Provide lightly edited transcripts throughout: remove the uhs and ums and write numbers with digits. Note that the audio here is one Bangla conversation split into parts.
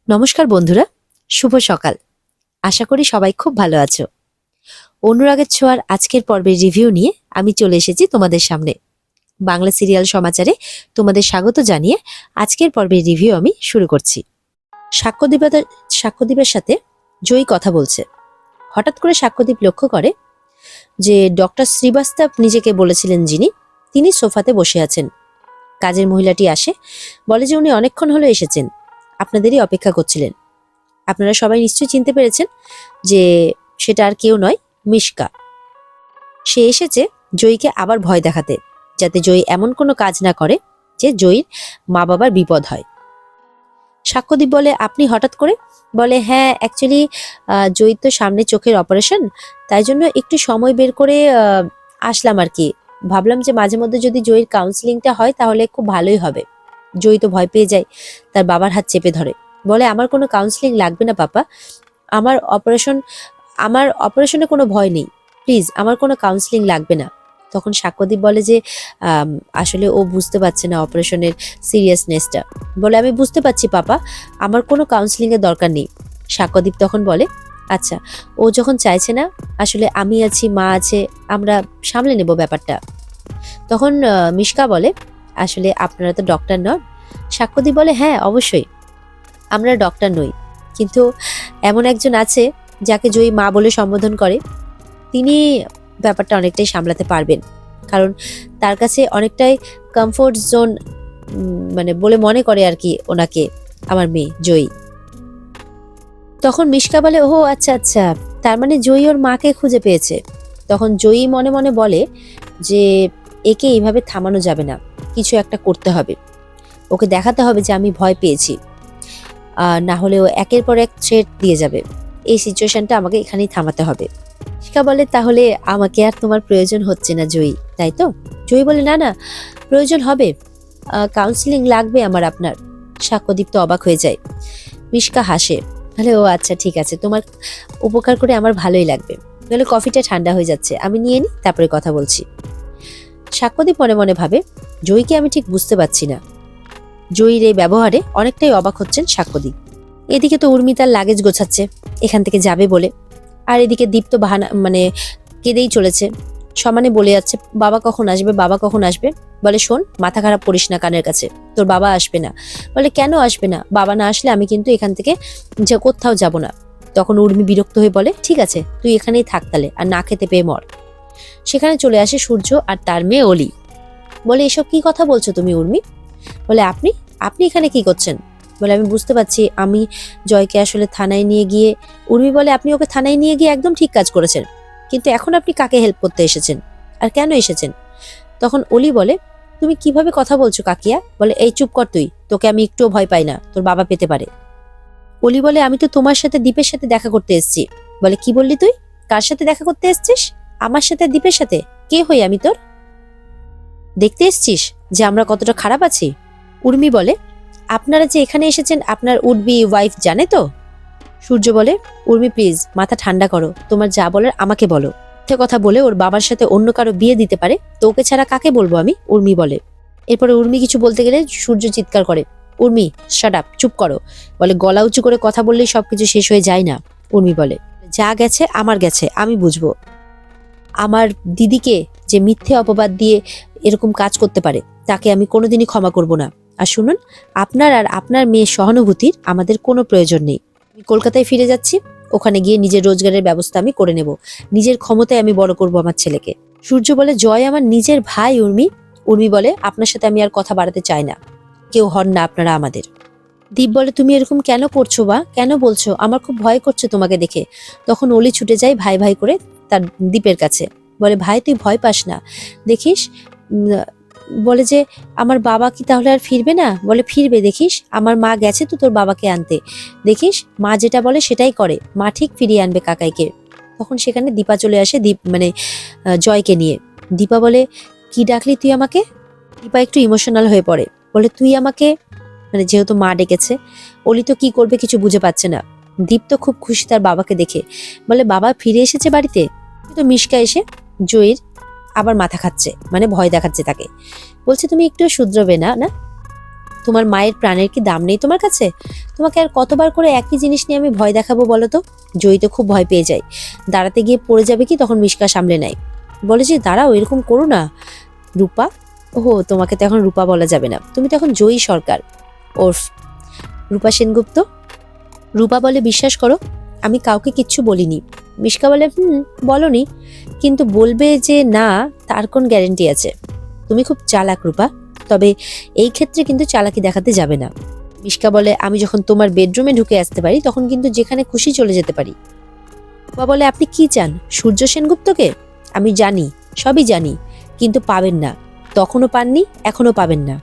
নমস্কার বন্ধুরা, শুভ সকাল। আশা করি সবাই খুব ভালো আছো। অনুরাগের ছোঁয়ার আজকের পর্বের রিভিউ নিয়ে আমি চলে এসেছি তোমাদের সামনে। বাংলা সিরিয়াল সমাচারে তোমাদের স্বাগত জানিয়ে আজকের পর্বের রিভিউ আমি শুরু করছি। সাক্ষ্যদীপের সাথে জয়ী কথা বলছে। হঠাৎ করে সাক্ষ্যদীপ লক্ষ্য করে যে ডক্টর শ্রীবাস্তব নিজেকে বলেছিলেন যিনি, তিনি সোফাতে বসে আছেন। কাজের মহিলাটি আসে, বলে যে উনি অনেকক্ষণ হলো এসেছেন, আপনাদেরই অপেক্ষা করছিলেন। আপনারা সবাই নিশ্চয়ই চিনতে পেরেছেন যে সেটা আর কেউ নয়, মিশকা। সে এসেছে জয়ীকে আবার ভয় দেখাতে, যাতে জয়ী এমন কোনো কাজ না করে যে জয়ীর মা বাবার বিপদ হয়। সাক্ষ্যদীপ বলে, আপনি হঠাৎ করে? বলে, হ্যাঁ, অ্যাকচুয়ালি জয়ীর তো সামনে চোখের অপারেশন, তাই জন্য একটু সময় বের করে আসলাম আর কি। ভাবলাম যে মাঝে মধ্যে যদি জয়ীর কাউন্সিলিংটা হয় তাহলে খুব ভালোই হবে। জয়ী তো ভয় পেয়ে যায়, তার বাবার হাত চেপে ধরে, বলে, আমার কোনো কাউন্সিলিং লাগবে না পাপা, আমার অপারেশনে কোনো ভয় নেই, প্লিজ আমার কোনো কাউন্সিলিং লাগবে না। তখন সাক্ষ্যদীপ বলে যে আসলে ও বুঝতে পারছে না অপারেশনের সিরিয়াসনেসটা। বলে, আমি বুঝতে পারছি পাপা, আমার কোনো কাউন্সিলিং এর দরকার নেই। সাক্ষ্যদীপ তখন বলে, আচ্ছা, ও যখন চাইছে না, আসলে আমি আছি, মা আছে, আমরা সামলে নেব ব্যাপারটা। তখন মিশকা বলে, আসলে আপনারা তো ডক্টর নন। সাক্ষ্যদীপ বলে, হ্যাঁ অবশ্যই আমরা ডক্টর নই, কিন্তু এমন একজন আছে যাকে জয়ী মা বলে সম্বোধন করে, তিনি ব্যাপারটা অনেকটাই সামলাতে পারবেন, কারণ তার কাছে অনেকটাই কমফোর্ট জোন মানে বলে মনে করে আর কি ওনাকে আমার মেয়ে জয়ী। তখন মিশকা বলে, ও আচ্ছা আচ্ছা, তার মানে জয়ী ওর মাকে খুঁজে পেয়েছে। তখন জয়ী মনে মনে বলে যে একে এইভাবে থামানো যাবে না, কিছু একটা করতে হবে, ওকে দেখাতে হবে যে আমি ভয় পেয়েছি, না হলে ও একের পর এক থ্রেট দিয়ে যাবে। এই সিচুয়েশনটা আমাকে এখানেই থামাতে হবে। শিখা বলে, তাহলে আমাকে আর তোমার প্রয়োজন হচ্ছে না জয়ী, তাই তো? জয়ী বলে, না না, প্রয়োজন হবে, কাউন্সিলিং লাগবে আমার আপনার। সাক্ষ্যদীপ তো অবাক হয়ে যায়। মিশকা হাসে, বলে, ও আচ্ছা ঠিক আছে, তোমার উপকার করে আমার ভালোই লাগবে, বলে কফিটা ঠান্ডা হয়ে যাচ্ছে, আমি নিয়ে নিই, তারপরে কথা বলছি। সাক্ষ্যদীপ মনে মনে ভাবে, জয়ীকে আমি ঠিক বুঝতে পারছি না। জয়ীর এই ব্যবহারে অনেকটাই অবাক হচ্ছেন সাক্ষ্যদীপ। এদিকে তো উর্মি তার লাগেজ গোছাচ্ছে এখান থেকে যাবে বলে, আর এদিকে দীপ তো বাহানা মানে কেঁদেই চলেছে, সমানে বলে যাচ্ছে, বাবা কখন আসবে, বাবা কখন আসবে। বলে, শোন, মাথা খারাপ করিস না কানের কাছে, তোর বাবা আসবে না। বলে, কেন আসবে না? বাবা না আসলে আমি কিন্তু এখান থেকে কোথাও যাব না। তখন উর্মি বিরক্ত হয়ে বলে, ঠিক আছে, তুই এখানেই থাক তাহলে, আর না খেতে পেয়ে মর। সেখানে চলে আসে সূর্য আর তার মেয়ে অলি। বলে, এসব কি কথা বলছো তুমি উর্মি? বলে, আপনি আপনি এখানে কি করছেন? বলে, আমি বুঝতে পারছি, আমি জয়কে আসলে থানায় নিয়ে গিয়ে। উর্মি বলে, আপনি ওকে থানায় নিয়ে গিয়ে একদম ঠিক কাজ করেছেন, কিন্তু এখন আপনি কাকে হেল্প করতে এসেছেন আর কেন এসেছেন? তখন অলি বলে, তুমি কিভাবে কথা বলছো কাকিয়া? বলে, এই চুপ কর তুই, তোকে আমি একটুও ভয় পাই না, তোর বাবা পেতে পারে। অলি বলে, আমি তো তোমার সাথে দীপের সাথে দেখা করতে এসেছি। বলে, কি বললি তুই? কার সাথে দেখা করতে এসছিস? আমার সাথে দীপের সাথে? কে হই আমি তোর? দেখতে এসছিস যে আমরা কতটা খারাপ আছি? উর্মি বলে, আপনারা যে এখানে এসেছেন আপনার উড বি ওয়াইফ জানে তো? সূর্য বলে, উর্মি প্লিজ মাথা ঠান্ডা করো, তোমার যা বলার আমাকে বলো। কথা বলে ওর বাবার সাথে অন্য কারো বিয়ে দিতে পারে, তো ওকে ছাড়া কাকে বলবো আমি? উর্মি বলে। এরপরে উর্মি কিছু বলতে গেলে সূর্য চিৎকার করে, উর্মি শাট আপ, চুপ করো। বলে, গলা উঁচু করে কথা বললেই সবকিছু শেষ হয়ে যায় না? উর্মি বলে, যা গেছে আমার গেছে, আমি বুঝবো। আমার দিদিকে যে মিথ্যে অপবাদ দিয়ে এরকম কাজ করতে পারে, তাকে আমি কোনোদিনই ক্ষমা করব না। আর শুনুন, আপনার আর আপনার মেয়ের সহানুভূতির আমাদের কোনো প্রয়োজন নেই। আমি কলকাতায় ফিরে যাচ্ছি, ওখানে গিয়ে নিজের রোজগারের ব্যবস্থা আমি করে নেব, নিজের ক্ষমতায় আমি বড় করব আমার ছেলেকে। সূর্য বলে, জয় আমার নিজের ভাই উর্মি। উর্মি বলে, আপনার সাথে আমি আর কথা বাড়াতে চাই না, কেউ হন না আপনারা আমাদের। দীপ বলে, তুমি এরকম কেন করছো বা কেন বলছো? আমার খুব ভয় করছে তোমাকে দেখে। তখন অলি ছুটে যায় ভাই ভাই করে তার দীপের কাছে। বলে, ভাই তুই ভয় পাস না, দেখিস। বলে যে, আমার বাবা কি তাহলে আর ফিরবে না? বলে, ফিরবে, দেখিস, আমার মা গেছে তো তোর বাবাকে আনতে, দেখিস মা যেটা বলে সেটাই করে, মা ঠিক ফিরিয়ে আনবে কাকাইকে। তখন সেখানে দীপা চলে আসে, দীপ মানে জয়কে নিয়ে। দীপা বলে, কি ডাকলি তুই আমাকে? দীপা একটু ইমোশনাল হয়ে পড়ে, বলে, তুই আমাকে মানে যেহেতু মা ডেকেছে। অলি তো কি করবে কিছু বুঝে পাচ্ছে না। দীপ তো খুব খুশি তার বাবাকে দেখে, বলে, বাবা ফিরে এসেছে বাড়িতে। তো মিশকা এসে জয়ীর আবার মাথা খাচ্ছে, মানে ভয় দেখাচ্ছে তাকে, বলছে, তুমি একটু শুধরবে না? না তোমার মায়ের প্রাণের কি দাম নেই তোমার কাছে? তোমাকে আর কতবার করে একই জিনিস নিয়ে আমি ভয় দেখাবো বলো তো? জয়ী তো খুব ভয় পেয়ে যায়, দাঁড়াতে গিয়ে পড়ে যাবে কি, তখন মিশকা সামলে নেয়, বলে যে দাঁড়াও, এরকম করো না। রূপা, ওহো তোমাকে তো এখন রূপা বলা যাবে না, তুমি তো এখন জয়ী সরকার, ওরফ রূপা সেনগুপ্ত। রূপা বলে বিশ্বাস করো আমি কাউকে কিচ্ছু বলিনি। মিশকা বলে বলনি, কিন্তু বলবে যে না তার কোন গ্যারেন্টি আছে? তুমি খুব চালাক রূপা, তবে এই ক্ষেত্রে কিন্তু চালাকি দেখাতে যাবে না। মিশকা বলে আমি যখন তোমার বেডরুমে ঢুকে আসতে পারি তখন কিন্তু যেখানে খুশি চলে যেতে পারি। রূপা বলে আপনি কি চান, সূর্য সেনগুপ্তকে? আমি জানি, সবই জানি, কিন্তু পাবেন না, তখনও পাননি, এখনো পাবেন না।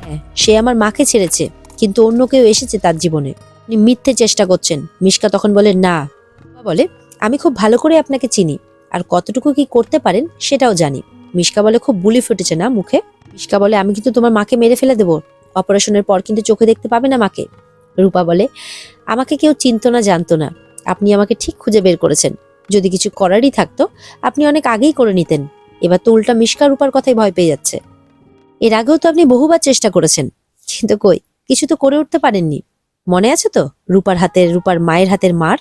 হ্যাঁ, সে আমার মাকে ছেড়েছে, কিন্তু অন্য কেউ এসেছে তার জীবনে, আপনি মিথ্যে চেষ্টা করছেন। মিশকা তখন বলে না। রূপা বলে আমি খুব ভালো করে আপনাকে চিনি, আর কতটুকু কি করতে পারেন সেটাও জানি। মিশকা বলে খুব বুলি ফুটেছে না মুখে? মিশকা বলে আমি কিন্তু তোমার মাকে মেরে ফেলে দেবো, অপারেশনের পর কিন্তু চোখে দেখতে পাবে না মাকে। রূপা বলে আমাকে কেউ চিনতো না, জানতো না, আপনি আমাকে ঠিক খুঁজে বের করেছেন, যদি কিছু করারই থাকতো আপনি অনেক আগেই করে নিতেন। এবার তো উল্টা মিশকা রূপার কথাই ভয় পেয়ে যাচ্ছে। এর আগেও তো আপনি বহুবার চেষ্টা করেছেন, কিন্তু কই, কিছু তো করে উঠতে পারেননি। মনে আছে তো রূপার মায়ের হাতের মার?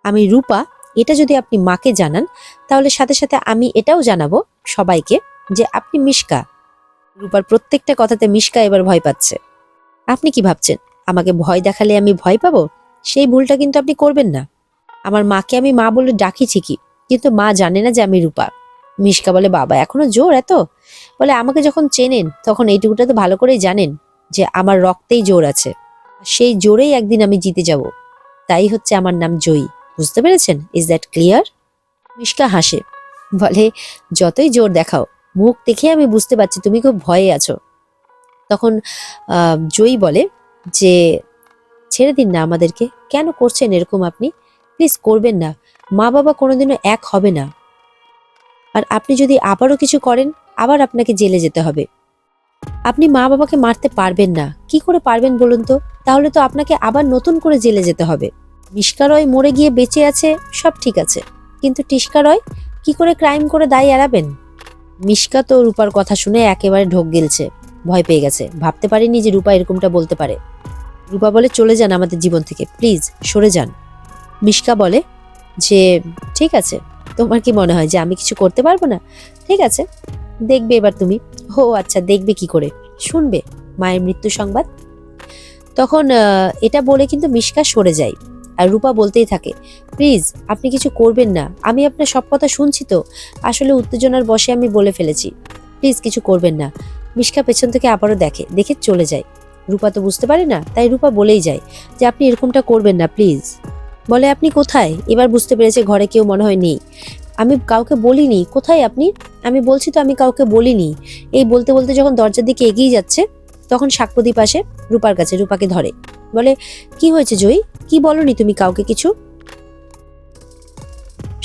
আমি রূপা, এটা যদি আপনি মাকে জানান তাহলে সাথে সাথে আমি এটাও জানাবো সবাইকে যে আপনি মিশকা। রূপার প্রত্যেকটা কথাতে মিশকা এবার ভয় পাচ্ছে। আপনি কি ভাবছেন আমাকে ভয় দেখালে আমি ভয় পাবো? সেই ভুলটা কিন্তু আপনি করবেন না। আমার মাকে আমি মা বলে ডাকি ঠিকই, কিন্তু মা জানে না যে আমি রূপা। মিশকা বলে বাবা এখনো জোর এত? বলে আমাকে যখন চেনেন তখন এইটুকুটা তো ভালো করেই জানেন যে আমার রক্তেই জোর আছে, সেই জোরেই একদিন আমি জিতে যাব, তাই হচ্ছে আমার নাম জয়ী। বুঝতে পেরেছেন? Is that clear? মিশকা হাসে, বলে যতই জোর দেখাও, মুখ দেখে আমি বুঝতে পারছি তুমি খুব ভয়ে আছো। তখন জয়ী বলে যে ছেড়ে দিন না আমাদেরকে, কেন করছেন এরকম আপনি? প্লিজ করবেন না, মা বাবা কোনোদিনও এক হবে না, আর আপনি যদি আবারও কিছু করেন আবার আপনাকে জেলে যেতে হবে। আপনি মা বাবাকে মারতে পারবেন না, কি করে পারবেন বলুন তো? তাহলে তো আপনাকে আবার নতুন করে জেলে যেতে হবে। মিশকা রয় মরে গিয়ে বেঁচে আছে সব ঠিক আছে, কিন্তু টিশকা রয় কি করে ক্রাইম করে দায় এড়াবেন? মিশকা তো রূপার কথা শুনে একেবারে ঢোক গিলছে, ভয় পেয়ে গেছে, ভাবতে পারেনি যে রূপা এরকমটা বলতে পারে। রূপা বলে চলে যান আমাদের জীবন থেকে, প্লিজ সরে যান। মিশকা বলে যে ঠিক আছে, তোমার কি মনে হয় যে আমি কিছু করতে পারবো না? ঠিক আছে, দেখবে এবার তুমি। ও আচ্ছা, দেখবে কি করে? শুনবে মায়ের মৃত্যু সংবাদ। তখন এটা বলে কিন্তু মিশকা সরে যায়, আর রূপা বলতেই থাকে প্লিজ আপনি কিছু করবেন না, আমি আপনার সব কথা শুনছি তো, আসলে উত্তেজনার বশে আমি বলে ফেলেছি, প্লিজ কিছু করবেন না। মিশকা পেছন থেকে আবারও দেখে চলে যায়। রূপা তো বুঝতে পারে না, তাই রূপা বলেই যায় যে আপনি এরকমটা করবেন না প্লিজ। বলে আপনি কোথায়? এবার বুঝতে পেরেছে ঘরে কেউ মনে হয় নেই। আমি কাউকে বলিনি, কোথায় আপনি? আমি বলছি তো আমি কাউকে বলিনি। এই বলতে বলতে যখন দরজার দিকে এগিয়ে যাচ্ছে তখন সাক্ষ্যদীপ আসে রূপার কাছে, রূপাকে ধরে, বলে কি হয়েছে জয়ী, কি বলনি তুমি কাউকে কিছু?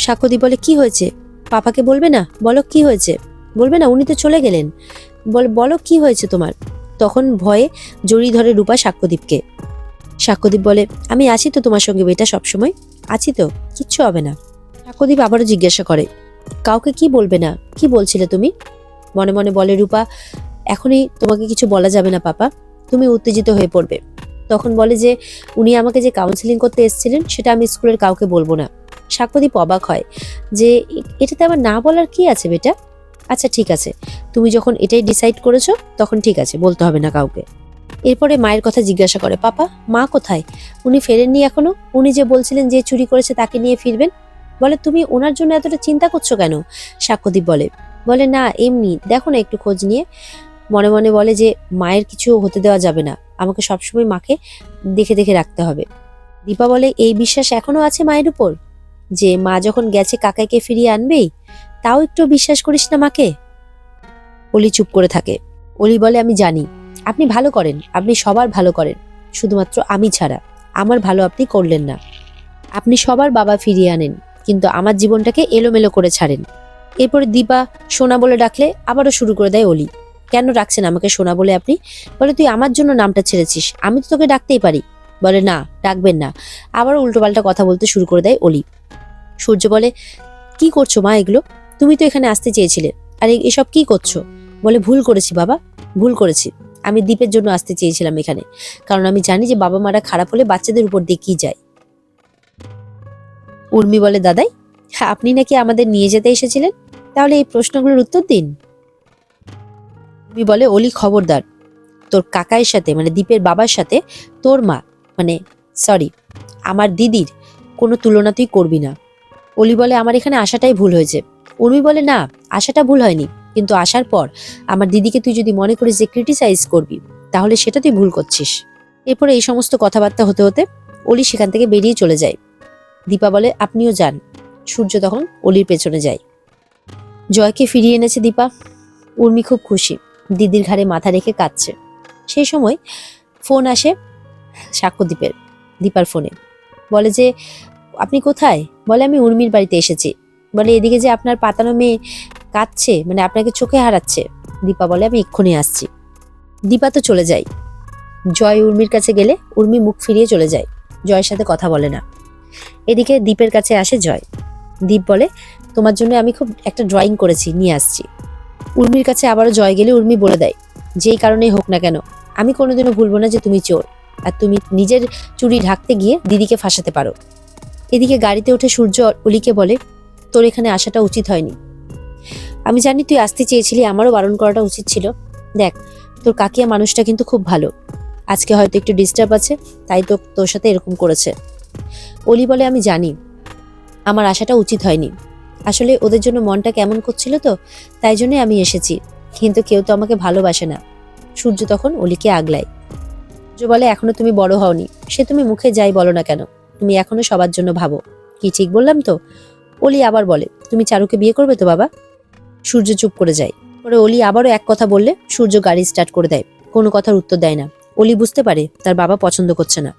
সাক্ষ্যদীপ বলে কি হয়েছে, পাপাকে বলবে না? বলো কি হয়েছে, বলবে না? উনি তো চলে গেলেন, বলো কি হয়েছে তোমার? তখন ভয়ে জড়িয়ে ধরে রূপা সাক্ষ্যদীপকে। সাক্ষ্যদীপ বলে আমি আছি তো তোমার সঙ্গে বেটা, সবসময় আছি তো, কিচ্ছু হবে না। সাক্ষ্যদীপ আবারও জিজ্ঞাসা করে কাউকে কি বলবে না, কি বলছিলে তুমি? মনে মনে বলে রূপা এখনই তোমাকে কিছু বলা যাবে না পাপা, তুমি উত্তেজিত হয়ে পড়বে। তখন বলে যে উনি আমাকে যে কাউন্সিলিং করতে এসেছিলেন সেটা আমি স্কুলের কাউকে বলবো না। সাক্ষ্যদীপ অবাক হয় যে এটাতে আমার না বলার কি আছে বেটা? আচ্ছা ঠিক আছে, তুমি যখন এটাই ডিসাইড করেছো তখন ঠিক আছে, বলতে হবে না কাউকে। এরপরে মায়ের কথা জিজ্ঞাসা করে পাপা মা কোথায়, উনি ফেরেননি এখনো? উনি যে বলছিলেন যে চুরি করেছে তাকে নিয়ে ফিরবেন। বলে তুমি ওনার জন্য এতটা চিন্তা করছো কেন? সাক্ষ্যদীপ বলে না এমনি, দেখো না একটু খোঁজ নিয়ে। মনে মনে বলে যে মায়ের কিছু হতে দেওয়া যাবে না, আমাকে সবসময় মাকে দেখে দেখে রাখতে হবে। দীপা বলে এই বিশ্বাস এখনো আছে মায়ের উপর, যে মা যখন গেছে কাকাইকে ফিরিয়ে আনবেই, তাও একটু বিশ্বাস করিস না মাকে? অলি চুপ করে থাকে। অলি বলে আমি জানি আপনি ভালো করেন, আপনি সবার ভালো করেন, শুধুমাত্র আমি ছাড়া আমার ভালো আপনি করলেন না। আপনি সবার বাবা ফিরিয়ে আনেন, কিন্তু আমার জীবনটাকে এলোমেলো করে ছাড়েন। এরপরে দীপা সোনা বলে ডাকলে আবারও শুরু করে দেয় অলি, কেন রাখছেন আমাকে সোনা বলে আপনি? বলে তুই আমার জন্য নামটা ছেড়েছিস, আমি তো তোকে ডাকতেই পারি। বলে না ডাকবেন না, আবারও উল্টোপাল্টা কথা বলতে শুরু করে দেয় অলি। সূর্য বলে কি করছো মা এগুলো, তুমি তো এখানে আসতে চেয়েছিলে, আর এসব কি করছো? বলে ভুল করেছি বাবা, ভুল করেছি, আমি দীপের জন্য আসতে চেয়েছিলাম এখানে, কারণ আমি জানি যে বাবা মারা খারাপ হলে বাচ্চাদের উপর দিয়ে কি যায়। উর্মি বলে, দাদাই হ্যাঁ, আপনি নাকি আমাদের নিয়ে যেতে এসেছিলেন, তাহলে এই প্রশ্নগুলোর উত্তর দিন। উর্মি বলে, অলি খবরদার, তোর কাকায়ের সাথে মানে দীপের বাবার সাথে তোর মা মানে সরি আমার দিদির কোনো তুলনা তুই করবি না। অলি বলে, আমার এখানে আসাটাই ভুল হয়েছে। উর্মি বলে, না আসাটা ভুল হয়নি, কিন্তু আসার পর আমার দিদিকে তুই যদি মনে করিস যে ক্রিটিসাইজ করবি, তাহলে সেটা তুই ভুল করছিস। এরপরে এই সমস্ত কথাবার্তা হতে হতে অলি সেখান থেকে বেরিয়ে চলে যায়। দীপা বলে, আপনিও যান। সূর্য তখন অলির পেছনে যায়। জয়কে ফিরিয়ে এনেছে দীপা। উর্মি খুব খুশি, দিদির ঘাড়ে মাথা রেখে কাঁদছে। সেই সময় ফোন আসে সাক্ষ্যদীপের, দীপার ফোনে। বলে যে, আপনি কোথায়? বলে, আমি উর্মির বাড়িতে এসেছি। বলে, এদিকে যে আপনার পাতানো মেয়ে কাঁদছে, মানে আপনাকে চোখে হারাচ্ছে। দীপা বলে, আমি এক্ষুনি আসছি। দীপা তো চলে যায়। জয় উর্মির কাছে গেলে উর্মি মুখ ফিরিয়ে চলে যায়, জয়ের সাথে কথা বলে না। এদিকে দীপের কাছে আসে জয়। দীপ বলে, তোমার জন্য আমি খুব একটা ড্রয়িং করেছি, নিয়ে আসছি। উর্মির কাছে আবারও জয় গেলে উর্মি বলে দেয়, যেই কারণেই হোক না কেন আমি কোনোদিনও ভুলবো না যে তুমি চোর, আর তুমি নিজের চুরি ঢাকতে গিয়ে দিদিকে ফাঁসাতে পারো। এদিকে গাড়িতে উঠে সূর্য অলিকে বলে, তোর এখানে আসাটা উচিত হয়নি। আমি জানি তুই আসতে চেয়েছিলি, আমারও বারণ করাটা উচিত ছিল। দেখ, তোর কাকিয়া মানুষটা কিন্তু খুব ভালো, আজকে হয়তো একটু ডিস্টার্ব আছে, তাই তো তোর সাথে এরকম করেছে। অলি বলে, আমি জানি আমার আসাটা উচিত হয়নি, আসলে ওদের জন্য মনটা কেমন করছিল তো, তাই জন্যই আমি এসেছি, কিন্তু কেউ তো আমাকে ভালোবাসে না। সূর্য তখন অলিকে আগলায়। সূর্য বলে, এখনো তুমি বড় হওনি, সে তুমি মুখে যাই বলো না কেন, তুমি এখনো সবার জন্য ভাবো। কি ঠিক বললাম তো? অলি আবার বলে, তুমি চারুকে বিয়ে করবে তো বাবা? সূর্য চুপ করে যায়। পরে অলি আবারও এক কথা বললে সূর্য গাড়ি স্টার্ট করে দেয়, কোনো কথার উত্তর দেয় না। অলি বুঝতে পারে তার বাবা পছন্দ করছে না।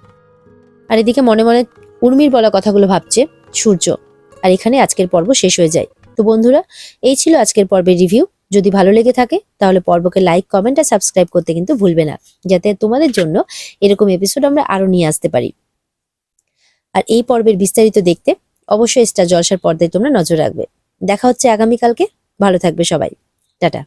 আর এদিকে মনে মনে উর্মির বলা কথাগুলো ভাবছে সূর্য। আর এখানে আজকের পর্ব শেষ হয়ে যায়। তো বন্ধুরা, এই ছিল আজকের পর্বের রিভিউ। যদি ভালো লেগে থাকে তাহলে পর্বকে লাইক, কমেন্ট আর সাবস্ক্রাইব করতে কিন্তু ভুলবে না, যাতে তোমাদের জন্য এরকম এপিসোড আমরা আরো নিয়ে আসতে পারি। আর এই পর্বের বিস্তারিত দেখতে অবশ্যই স্টার জলসার পর্দায় তোমরা নজর রাখবে। দেখা হচ্ছে আগামীকালকে। ভালো থাকবে সবাই। টাটা।